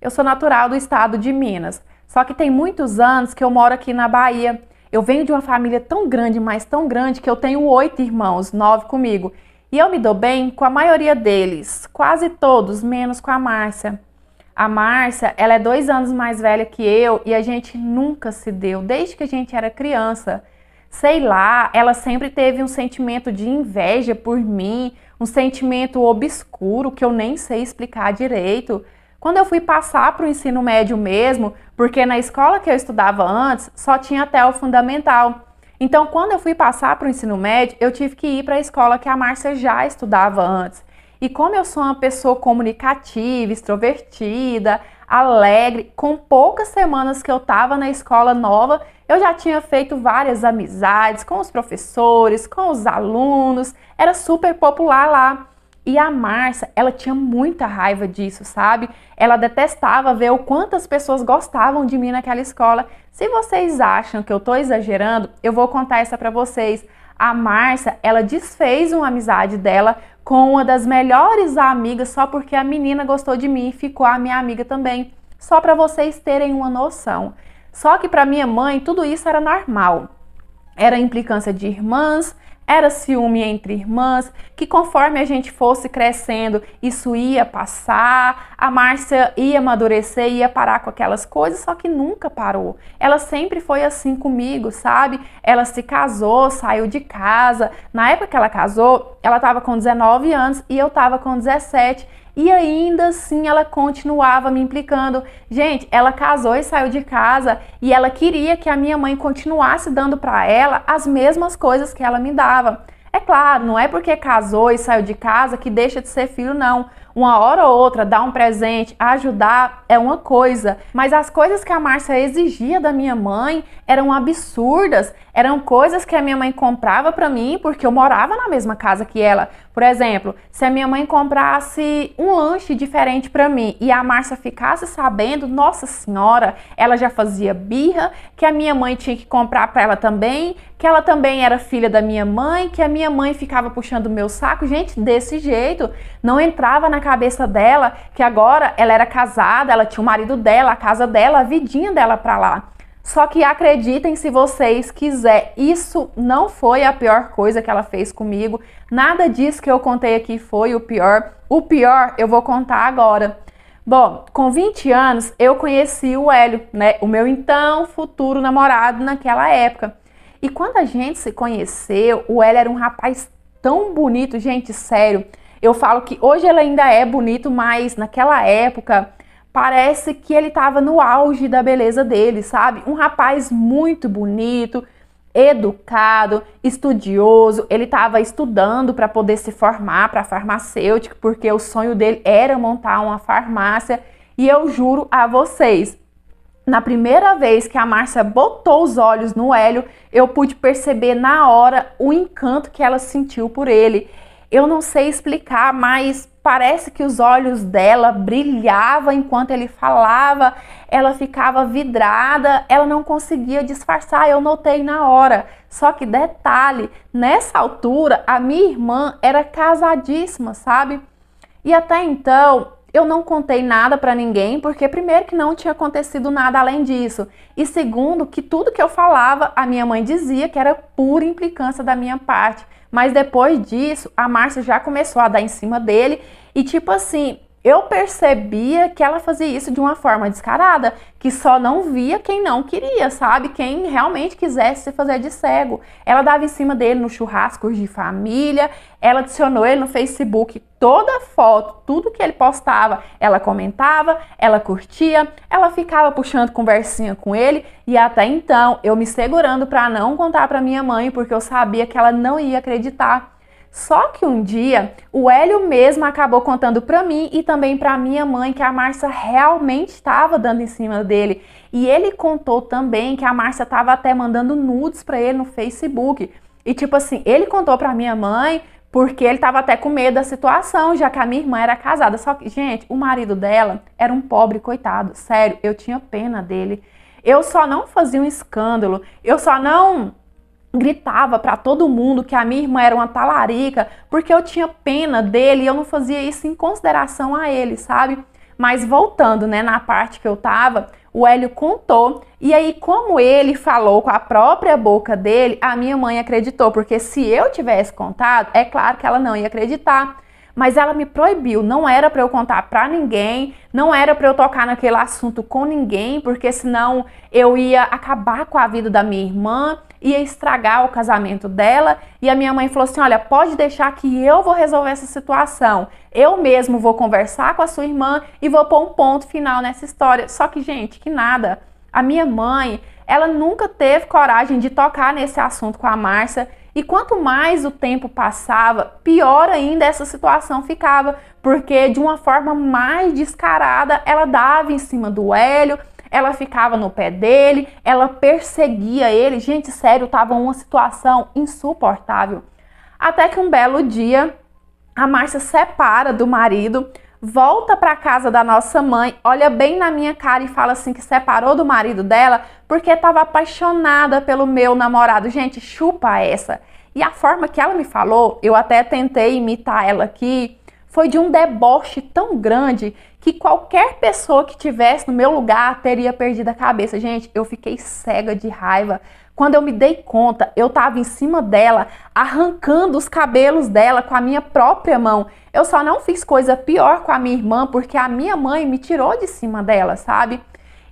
Eu sou natural do estado de Minas, só que tem muitos anos que eu moro aqui na Bahia. Eu venho de uma família tão grande, mas tão grande, que eu tenho 8 irmãos, 9 comigo. E eu me dou bem com a maioria deles, quase todos, menos com a Márcia. A Márcia, ela é 2 anos mais velha que eu e a gente nunca se deu, desde que a gente era criança. Sei lá, ela sempre teve um sentimento de inveja por mim, um sentimento obscuro que eu nem sei explicar direito. Quando eu fui passar para o ensino médio mesmo, porque na escola que eu estudava antes só tinha até o fundamental. Então, quando eu fui passar para o ensino médio, eu tive que ir para a escola que a Márcia já estudava antes. E como eu sou uma pessoa comunicativa, extrovertida, alegre, com poucas semanas que eu estava na escola nova, eu já tinha feito várias amizades com os professores, com os alunos, era super popular lá. E a Márcia, ela tinha muita raiva disso, sabe? Ela detestava ver o quanto as pessoas gostavam de mim naquela escola. Se vocês acham que eu tô exagerando, eu vou contar essa pra vocês. A Márcia, ela desfez uma amizade dela com uma das melhores amigas só porque a menina gostou de mim e ficou a minha amiga também. Só pra vocês terem uma noção. Só que pra minha mãe, tudo isso era normal. Era implicância de irmãs, era ciúme entre irmãs, que conforme a gente fosse crescendo, isso ia passar, a Márcia ia amadurecer, ia parar com aquelas coisas, só que nunca parou. Ela sempre foi assim comigo, sabe? Ela se casou, saiu de casa. Na época que ela casou, ela estava com 19 anos e eu estava com 17. E ainda assim ela continuava me implicando. Gente, ela casou e saiu de casa e ela queria que a minha mãe continuasse dando para ela as mesmas coisas que ela me dava. É claro, não é porque casou e saiu de casa que deixa de ser filho, não. Uma hora ou outra, dar um presente, ajudar é uma coisa, mas as coisas que a Márcia exigia da minha mãe eram absurdas, eram coisas que a minha mãe comprava para mim porque eu morava na mesma casa que ela. Por exemplo, se a minha mãe comprasse um lanche diferente para mim e a Márcia ficasse sabendo, nossa senhora, ela já fazia birra, que a minha mãe tinha que comprar para ela também, que ela também era filha da minha mãe, que a minha mãe ficava puxando o meu saco. Gente, desse jeito, não entrava na cabeça dela que agora ela era casada, ela tinha o marido dela, a casa dela, a vidinha dela para lá. Só que acreditem se vocês quiser, isso não foi a pior coisa que ela fez comigo. Nada disso que eu contei aqui foi o pior. O pior eu vou contar agora. Bom, com 20 anos eu conheci o Hélio, né? O meu então futuro namorado naquela época. E quando a gente se conheceu, o Hélio era um rapaz tão bonito, gente, sério. Eu falo que hoje ele ainda é bonito, mas naquela época parece que ele estava no auge da beleza dele, sabe? Um rapaz muito bonito, educado, estudioso. Ele estava estudando para poder se formar para farmacêutico, porque o sonho dele era montar uma farmácia. E eu juro a vocês, na primeira vez que a Márcia botou os olhos no Hélio, eu pude perceber na hora o encanto que ela sentiu por ele. Eu não sei explicar, mas parece que os olhos dela brilhavam enquanto ele falava, ela ficava vidrada, ela não conseguia disfarçar, eu notei na hora. Só que detalhe, nessa altura a minha irmã era casadíssima, sabe? E até então eu não contei nada pra ninguém, porque primeiro que não tinha acontecido nada além disso, e segundo que tudo que eu falava, a minha mãe dizia que era pura implicância da minha parte. Mas depois disso, a Márcia já começou a dar em cima dele e tipo assim, eu percebia que ela fazia isso de uma forma descarada, que só não via quem não queria, sabe? Quem realmente quisesse se fazer de cego. Ela dava em cima dele nos churrascos de família, ela adicionou ele no Facebook, toda foto, tudo que ele postava, ela comentava, ela curtia, ela ficava puxando conversinha com ele e até então eu me segurando para não contar para minha mãe, porque eu sabia que ela não ia acreditar. Só que um dia, o Hélio mesmo acabou contando pra mim e também pra minha mãe que a Márcia realmente estava dando em cima dele. E ele contou também que a Márcia estava até mandando nudes pra ele no Facebook. E tipo assim, ele contou pra minha mãe porque ele estava até com medo da situação, já que a minha irmã era casada. Só que, gente, o marido dela era um pobre coitado. Sério, eu tinha pena dele. Eu só não fazia um escândalo, eu só não gritava para todo mundo que a minha irmã era uma talarica, porque eu tinha pena dele e eu não fazia isso em consideração a ele, sabe? Mas voltando, né, na parte que eu tava, o Hélio contou, e aí como ele falou com a própria boca dele, a minha mãe acreditou, porque se eu tivesse contado, é claro que ela não ia acreditar. Mas ela me proibiu, não era para eu contar para ninguém, não era para eu tocar naquele assunto com ninguém, porque senão eu ia acabar com a vida da minha irmã, ia estragar o casamento dela. E a minha mãe falou assim, olha, pode deixar que eu vou resolver essa situação. Eu mesmo vou conversar com a sua irmã e vou pôr um ponto final nessa história. Só que, gente, que nada. A minha mãe, ela nunca teve coragem de tocar nesse assunto com a Márcia. E quanto mais o tempo passava, pior ainda essa situação ficava, porque de uma forma mais descarada, ela dava em cima do Hélio, ela ficava no pé dele, ela perseguia ele. Gente, sério, tava uma situação insuportável. Até que um belo dia, a Márcia separa do marido, volta para casa da nossa mãe, olha bem na minha cara e fala assim que separou do marido dela porque estava apaixonada pelo meu namorado. Gente, chupa essa. E a forma que ela me falou, eu até tentei imitar ela aqui, foi de um deboche tão grande que qualquer pessoa que tivesse no meu lugar teria perdido a cabeça. Gente, eu fiquei cega de raiva. Quando eu me dei conta, eu estava em cima dela, arrancando os cabelos dela com a minha própria mão. Eu só não fiz coisa pior com a minha irmã, porque a minha mãe me tirou de cima dela, sabe?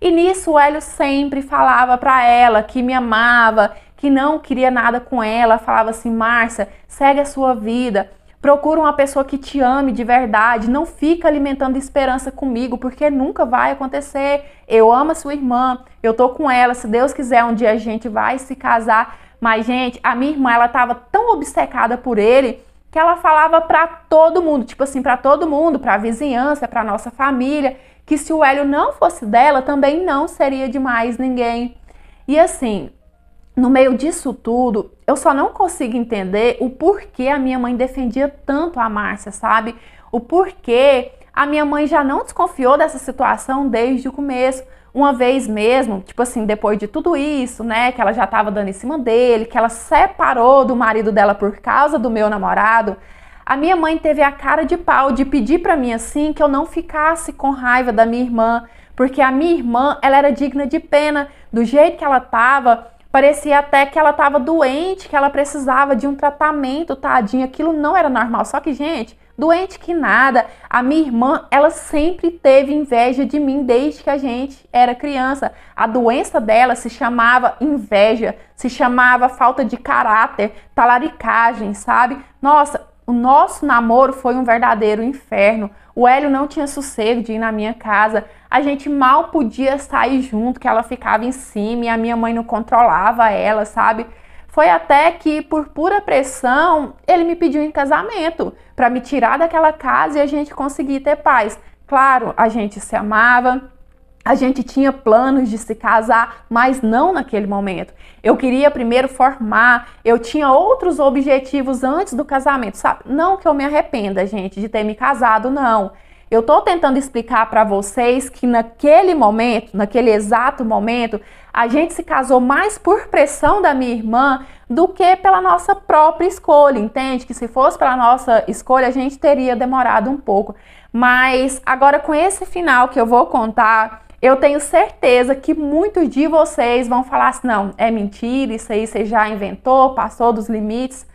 E nisso o Hélio sempre falava pra ela que me amava, que não queria nada com ela. Falava assim, Márcia, segue a sua vida. Procura uma pessoa que te ame de verdade, não fica alimentando esperança comigo, porque nunca vai acontecer. Eu amo a sua irmã, eu tô com ela, se Deus quiser um dia a gente vai se casar. Mas, gente, a minha irmã, ela tava tão obcecada por ele, que ela falava pra todo mundo, tipo assim, pra todo mundo, pra vizinhança, pra nossa família, que se o Hélio não fosse dela, também não seria de mais ninguém. E assim, no meio disso tudo, eu só não consigo entender o porquê a minha mãe defendia tanto a Márcia, sabe? O porquê a minha mãe já não desconfiou dessa situação desde o começo. Uma vez mesmo, tipo assim, depois de tudo isso, né, que ela já tava dando em cima dele, que ela separou do marido dela por causa do meu namorado, a minha mãe teve a cara de pau de pedir pra mim assim que eu não ficasse com raiva da minha irmã, porque a minha irmã, ela era digna de pena, do jeito que ela tava. Parecia até que ela estava doente, que ela precisava de um tratamento, tadinha. Aquilo não era normal. Só que, gente, doente que nada. A minha irmã, ela sempre teve inveja de mim desde que a gente era criança. A doença dela se chamava inveja, se chamava falta de caráter, talaricagem, sabe? Nossa, o nosso namoro foi um verdadeiro inferno. O Hélio não tinha sossego de ir na minha casa. A gente mal podia sair junto, que ela ficava em cima e a minha mãe não controlava ela, sabe? Foi até que, por pura pressão, ele me pediu em casamento para me tirar daquela casa e a gente conseguir ter paz. Claro, a gente se amava, a gente tinha planos de se casar, mas não naquele momento. Eu queria primeiro formar, eu tinha outros objetivos antes do casamento, sabe? Não que eu me arrependa, gente, de ter me casado, não. Eu tô tentando explicar para vocês que naquele momento, naquele exato momento, a gente se casou mais por pressão da minha irmã do que pela nossa própria escolha, entende? Que se fosse pela nossa escolha, a gente teria demorado um pouco. Mas agora com esse final que eu vou contar, eu tenho certeza que muitos de vocês vão falar assim, não, é mentira, isso aí você já inventou, passou dos limites.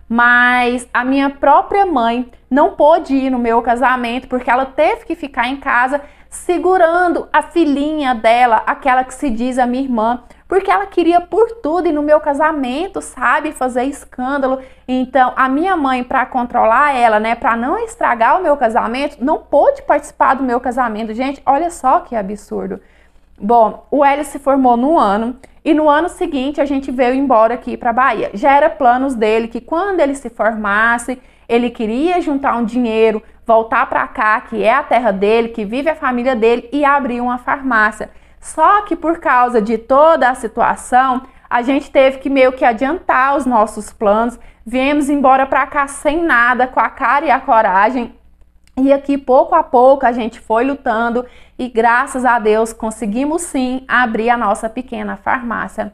Mas a minha própria mãe não pôde ir no meu casamento porque ela teve que ficar em casa segurando a filhinha dela, aquela que se diz a minha irmã, porque ela queria por tudo ir no meu casamento, sabe, fazer escândalo. Então, a minha mãe, para controlar ela, né, para não estragar o meu casamento, não pôde participar do meu casamento. Gente, olha só que absurdo. Bom, o Hélio se formou no ano e no ano seguinte a gente veio embora aqui para Bahia. Já era planos dele que quando ele se formasse, ele queria juntar um dinheiro, voltar para cá, que é a terra dele, que vive a família dele, e abrir uma farmácia. Só que por causa de toda a situação, a gente teve que meio que adiantar os nossos planos. Viemos embora para cá sem nada, com a cara e a coragem. E aqui, pouco a pouco, a gente foi lutando e, graças a Deus, conseguimos sim abrir a nossa pequena farmácia.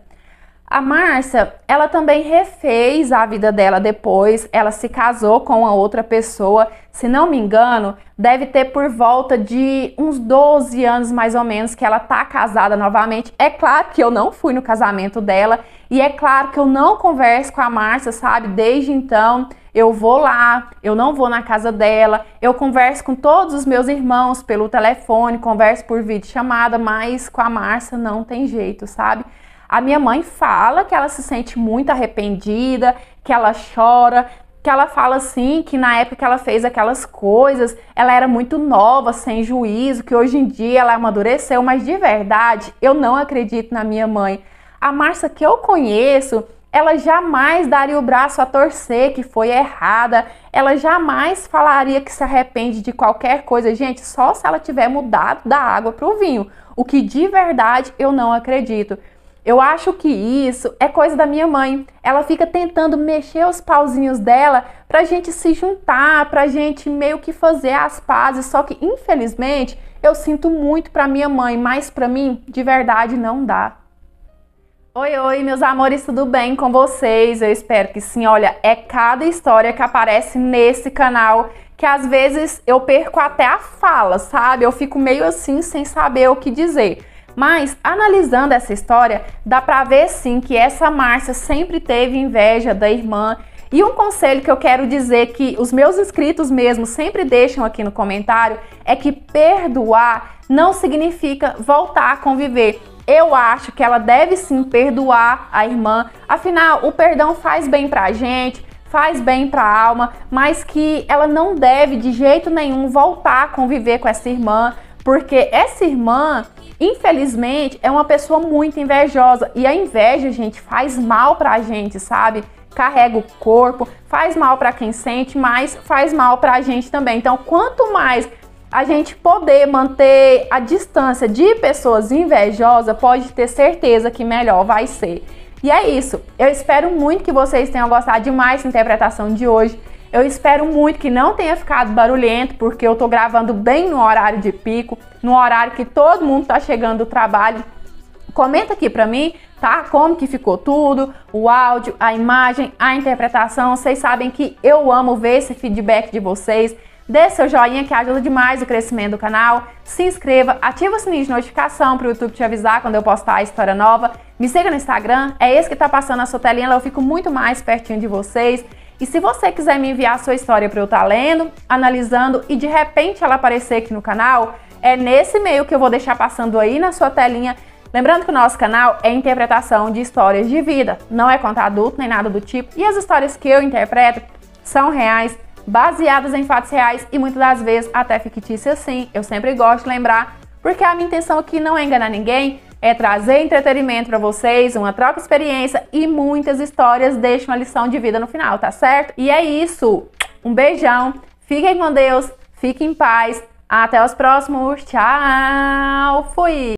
A Márcia, ela também refez a vida dela depois, ela se casou com uma outra pessoa, se não me engano, deve ter por volta de uns 12 anos mais ou menos que ela tá casada novamente. É claro que eu não fui no casamento dela e é claro que eu não converso com a Márcia, sabe? Desde então, eu vou lá, eu não vou na casa dela, eu converso com todos os meus irmãos pelo telefone, converso por videochamada, mas com a Márcia não tem jeito, sabe? A minha mãe fala que ela se sente muito arrependida, que ela chora, que ela fala assim, que na época que ela fez aquelas coisas, ela era muito nova, sem juízo, que hoje em dia ela amadureceu, mas de verdade, eu não acredito na minha mãe. A Márcia que eu conheço, ela jamais daria o braço a torcer que foi errada, ela jamais falaria que se arrepende de qualquer coisa, gente, só se ela tiver mudado da água para o vinho, o que de verdade eu não acredito. Eu acho que isso é coisa da minha mãe. Ela fica tentando mexer os pauzinhos dela pra gente se juntar, pra gente meio que fazer as pazes. Só que, infelizmente, eu sinto muito pra minha mãe, mas pra mim, de verdade, não dá. Oi, oi, meus amores, tudo bem com vocês? Eu espero que sim. Olha, é cada história que aparece nesse canal que às vezes eu perco até a fala, sabe? Eu fico meio assim, sem saber o que dizer. Mas, analisando essa história, dá pra ver sim que essa Márcia sempre teve inveja da irmã. E um conselho que eu quero dizer que os meus inscritos mesmo sempre deixam aqui no comentário é que perdoar não significa voltar a conviver. Eu acho que ela deve sim perdoar a irmã, afinal o perdão faz bem pra gente, faz bem pra alma, mas que ela não deve de jeito nenhum voltar a conviver com essa irmã, porque essa irmã, infelizmente, é uma pessoa muito invejosa. E a inveja, gente, faz mal pra gente, sabe? Carrega o corpo, faz mal pra quem sente, mas faz mal pra gente também. Então, quanto mais a gente poder manter a distância de pessoas invejosas, pode ter certeza que melhor vai ser. E é isso. Eu espero muito que vocês tenham gostado demais dessa interpretação de hoje. Eu espero muito que não tenha ficado barulhento, porque eu tô gravando bem no horário de pico, no horário que todo mundo tá chegando do trabalho. Comenta aqui pra mim, tá? Como que ficou tudo, o áudio, a imagem, a interpretação. Vocês sabem que eu amo ver esse feedback de vocês. Dê seu joinha que ajuda demais o crescimento do canal. Se inscreva, ativa o sininho de notificação para o YouTube te avisar quando eu postar a história nova. Me siga no Instagram, é esse que tá passando na sua telinha, lá eu fico muito mais pertinho de vocês. E se você quiser me enviar a sua história para eu estar lendo, analisando e de repente ela aparecer aqui no canal, é nesse e-mail que eu vou deixar passando aí na sua telinha. Lembrando que o nosso canal é interpretação de histórias de vida, não é conto adulto nem nada do tipo. E as histórias que eu interpreto são reais, baseadas em fatos reais e muitas das vezes até fictícias sim. Eu sempre gosto de lembrar, porque a minha intenção aqui não é enganar ninguém, é trazer entretenimento para vocês, uma troca de experiência e muitas histórias deixam uma lição de vida no final, tá certo? E é isso. Um beijão, fiquem com Deus, fiquem em paz, até os próximos, tchau, fui!